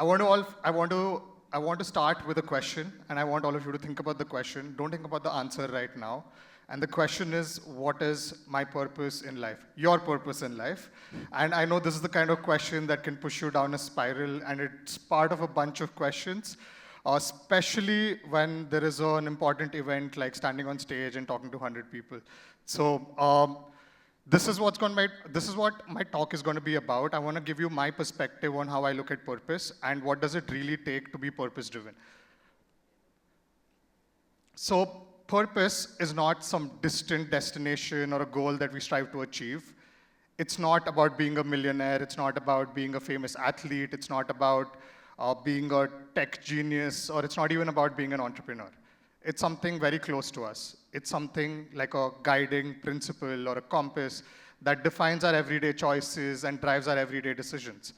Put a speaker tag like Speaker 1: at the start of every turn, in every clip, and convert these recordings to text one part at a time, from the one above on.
Speaker 1: I want to start with a question, and I want all of you to think about the question. Don't think about the answer right now. And the question is, what is my purpose in life? Your purpose in life. And I know this is the kind of question that can push you down a spiral, and it's part of a bunch of questions, especially when there is an important event like standing on stage and talking to 100 people. So this is what my talk is going to be about. I want to give you my perspective on how I look at purpose and what does it really take to be purpose-driven. So purpose is not some distant destination or a goal that we strive to achieve. It's not about being a millionaire. It's not about being a famous athlete. It's not about being a tech genius, or it's not even about being an entrepreneur. It's something very close to us. It's something like a guiding principle or a compass that defines our everyday choices and drives our everyday decisions.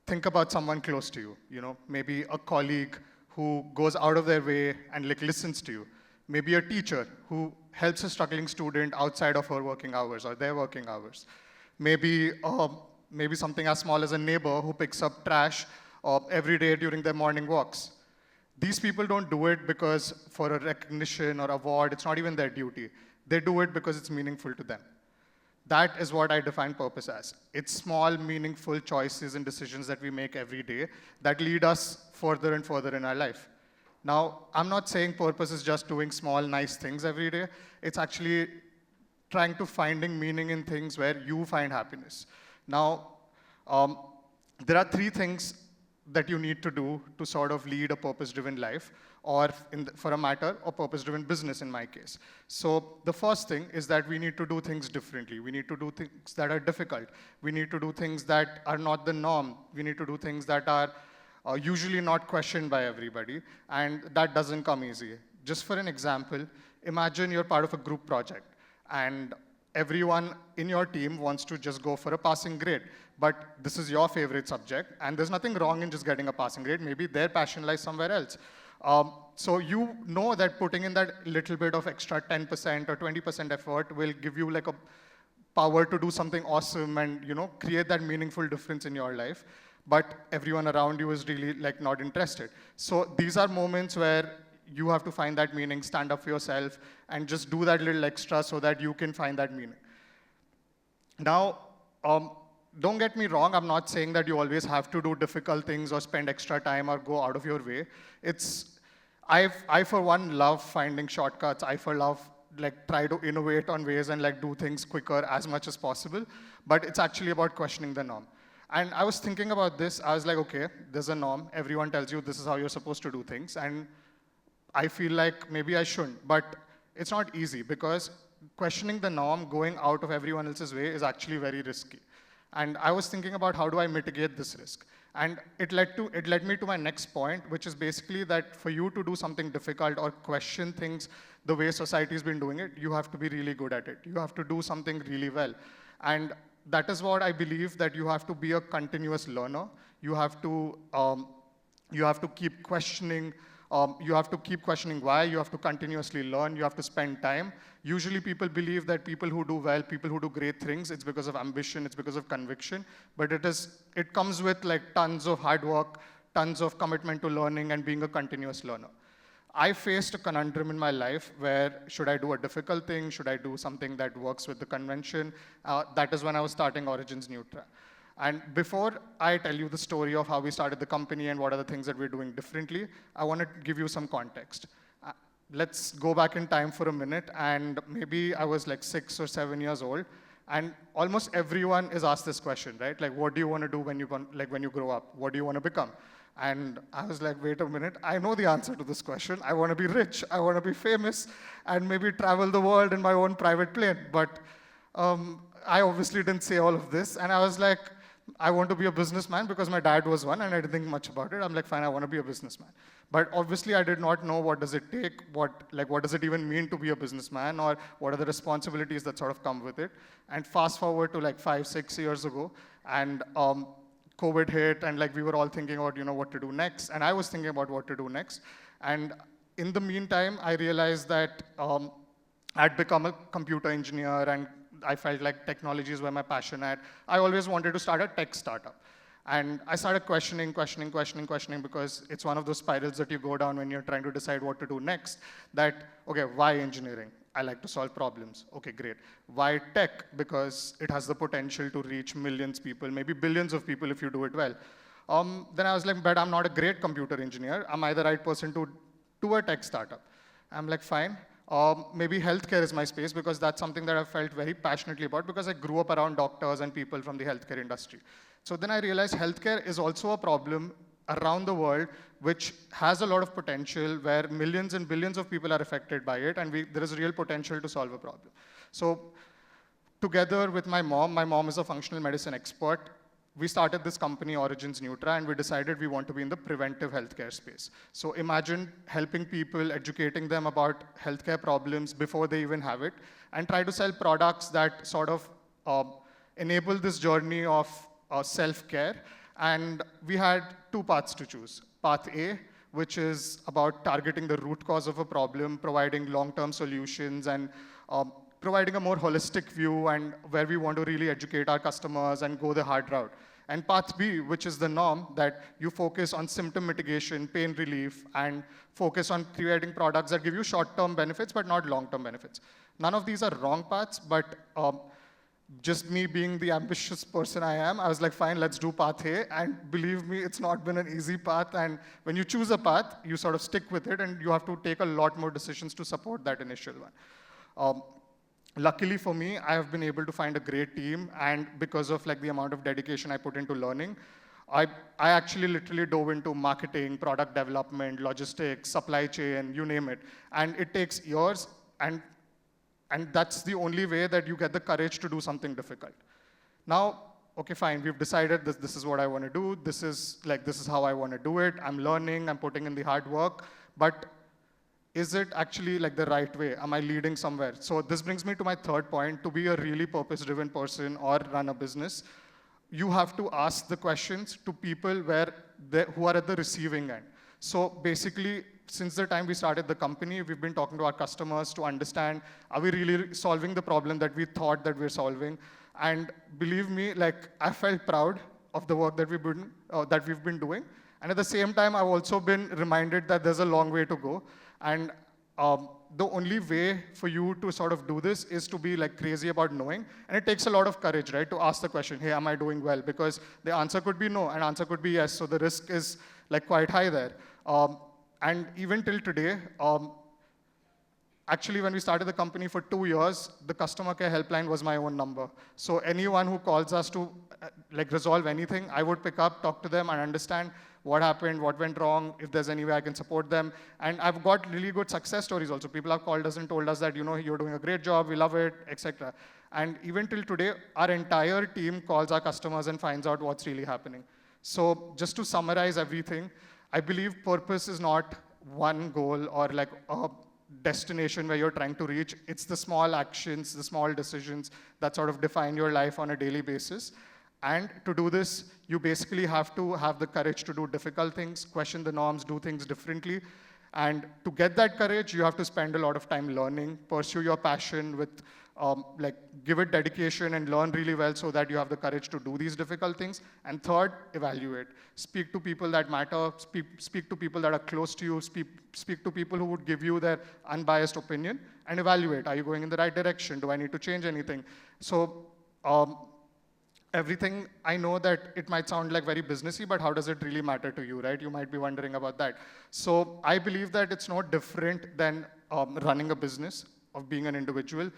Speaker 1: Think about someone close to you, maybe a colleague who goes out of their way and listens to you. Maybe a teacher who helps a struggling student outside of her working hours or their working hours. Maybe something as small as a neighbor who picks up trash every day during their morning walks. These people don't do it because for a recognition or award. It's not even their duty. They do it because it's meaningful to them. That is what I define purpose as. It's small, meaningful choices and decisions that we make every day that lead us further and further in our life. Now, I'm not saying purpose is just doing small, nice things every day. It's actually trying to finding meaning in things where you find happiness. Now, there are three things that you need to do to sort of lead a purpose-driven life, or for a matter, a purpose-driven business in my case. So the first thing is that we need to do things differently. We need to do things that are difficult. We need to do things that are not the norm. We need to do things that are usually not questioned by everybody, and that doesn't come easy. Just for an example, imagine you're part of a group project, and everyone in your team wants to just go for a passing grade. But this is your favorite subject, and there's nothing wrong in just getting a passing grade. Maybe their passion lies somewhere else. So you know that putting in that little bit of extra 10% or 20% effort will give you like a power to do something awesome and create that meaningful difference in your life. But everyone around you is really not interested. So these are moments where you have to find that meaning, stand up for yourself, and just do that little extra so that you can find that meaning. Now, don't get me wrong, I'm not saying that you always have to do difficult things or spend extra time or go out of your way. I for one love finding shortcuts. I for love try to innovate on ways and do things quicker as much as possible. But it's actually about questioning the norm. And I was thinking about this. I was like, okay, there's a norm. Everyone tells you this is how you're supposed to do things. And I feel like maybe I shouldn't. But it's not easy because questioning the norm, going out of everyone else's way is actually very risky. And I was thinking about how do I mitigate this risk. And it led me to my next point, which is basically that for you to do something difficult or question things the way society's been doing it, you have to be really good at it. You have to do something really well. And that is what I believe, that you have to be a continuous learner. You have to keep questioning. You have to keep questioning why. You have to continuously learn. You have to spend time. Usually people believe that people who do well, people who do great things, it's because of ambition, it's because of conviction. But it comes with tons of hard work, tons of commitment to learning and being a continuous learner. I faced a conundrum in my life where should I do a difficult thing? Should I do something that works with the convention? That is when I was starting Origins Nutra. And before I tell you the story of how we started the company and what are the things that we're doing differently, I want to give you some context. Let's go back in time for a minute, and maybe I was 6 or 7 years old, and almost everyone is asked this question, right? What do you want to do when you grow up? What do you want to become? And I was like, wait a minute, I know the answer to this question. I want to be rich, I want to be famous, and maybe travel the world in my own private plane. But I obviously didn't say all of this, and I was like, I want to be a businessman because my dad was one and I didn't think much about it. I'm like, fine, I want to be a businessman. But obviously I did not know what does it take, what does it even mean to be a businessman, or what are the responsibilities that sort of come with it. And fast forward to 5, 6 years ago, and COVID hit, and we were all thinking about what to do next. And I was thinking about what to do next. And in the meantime, I realized that I'd become a computer engineer, and I felt like technology is where my passion at. I always wanted to start a tech startup. And I started questioning, because it's one of those spirals that you go down when you're trying to decide what to do next. That, okay, why engineering? I like to solve problems. Okay, great. Why tech? Because it has the potential to reach millions of people, maybe billions of people if you do it well. Then I was like, but I'm not a great computer engineer. Am I the right person to do a tech startup? I'm like, fine. Maybe healthcare is my space, because that's something that I felt very passionately about, because I grew up around doctors and people from the healthcare industry. So then I realized healthcare is also a problem around the world, which has a lot of potential, where millions and billions of people are affected by it, and there is real potential to solve a problem. So together with my mom is a functional medicine expert, we started this company, Origins Nutra, and we decided we want to be in the preventive healthcare space. So imagine helping people, educating them about healthcare problems before they even have it, and try to sell products that sort of enable this journey of self-care. And we had two paths to choose. Path A, which is about targeting the root cause of a problem, providing long-term solutions, and providing a more holistic view, and where we want to really educate our customers and go the hard route. And path B, which is the norm, that you focus on symptom mitigation, pain relief, and focus on creating products that give you short-term benefits, but not long-term benefits. None of these are wrong paths, but just me being the ambitious person I am, I was like, fine, let's do path A. And believe me, it's not been an easy path. And when you choose a path, you sort of stick with it, and you have to take a lot more decisions to support that initial one. Luckily for me, I have been able to find a great team, and because of like the amount of dedication I put into learning, I actually literally dove into marketing, product development, logistics, supply chain, you name it. And it takes years, and that's the only way that you get the courage to do something difficult. Now, okay, fine, we've decided this is what I want to do. This is how I want to do it. I'm learning, I'm putting in the hard work, but is it actually like the right way? Am I leading somewhere? So this brings me to my third point. To be a really purpose-driven person or run a business, you have to ask the questions to people who are at the receiving end. So basically, since the time we started the company, we've been talking to our customers to understand, are we really solving the problem that we thought that we're solving? And believe me, like, I felt proud of the work that we've been doing. And at the same time, I've also been reminded that there's a long way to go. And the only way for you to sort of do this is to be like crazy about knowing. And it takes a lot of courage, right, to ask the question, hey, am I doing well? Because the answer could be no, and answer could be yes. So the risk is like quite high there. And even till today, actually, when we started the company for 2 years, the customer care helpline was my own number. So anyone who calls us to like resolve anything, I would pick up, talk to them, and understand what happened, what went wrong, if there's any way I can support them. And I've got really good success stories also. People have called us and told us that, you know, you're doing a great job, we love it, etc. And even till today, our entire team calls our customers and finds out what's really happening. So just to summarize everything, I believe purpose is not one goal or like a destination where you're trying to reach. It's the small actions, the small decisions that sort of define your life on a daily basis. And to do this, you basically have to have the courage to do difficult things, question the norms, do things differently. And to get that courage, you have to spend a lot of time learning, pursue your passion with, give it dedication and learn really well so that you have the courage to do these difficult things. And third, evaluate. Speak to people that matter, speak to people that are close to you, speak to people who would give you their unbiased opinion, and evaluate. Are you going in the right direction? Do I need to change anything? So, everything, I know that it might sound like very businessy, but how does it really matter to you, right? You might be wondering about that. So I believe that it's not different than running a business, of being an individual.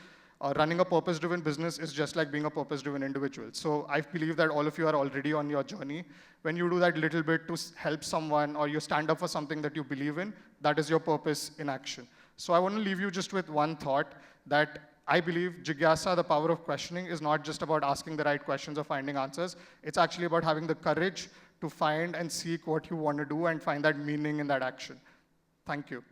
Speaker 1: Running a purpose-driven business is just like being a purpose-driven individual. So I believe that all of you are already on your journey. When you do that little bit to help someone, or you stand up for something that you believe in, that is your purpose in action. So I want to leave you just with one thought, that I believe jigyasa, the power of questioning, is not just about asking the right questions or finding answers. It's actually about having the courage to find and seek what you want to do and find that meaning in that action. Thank you.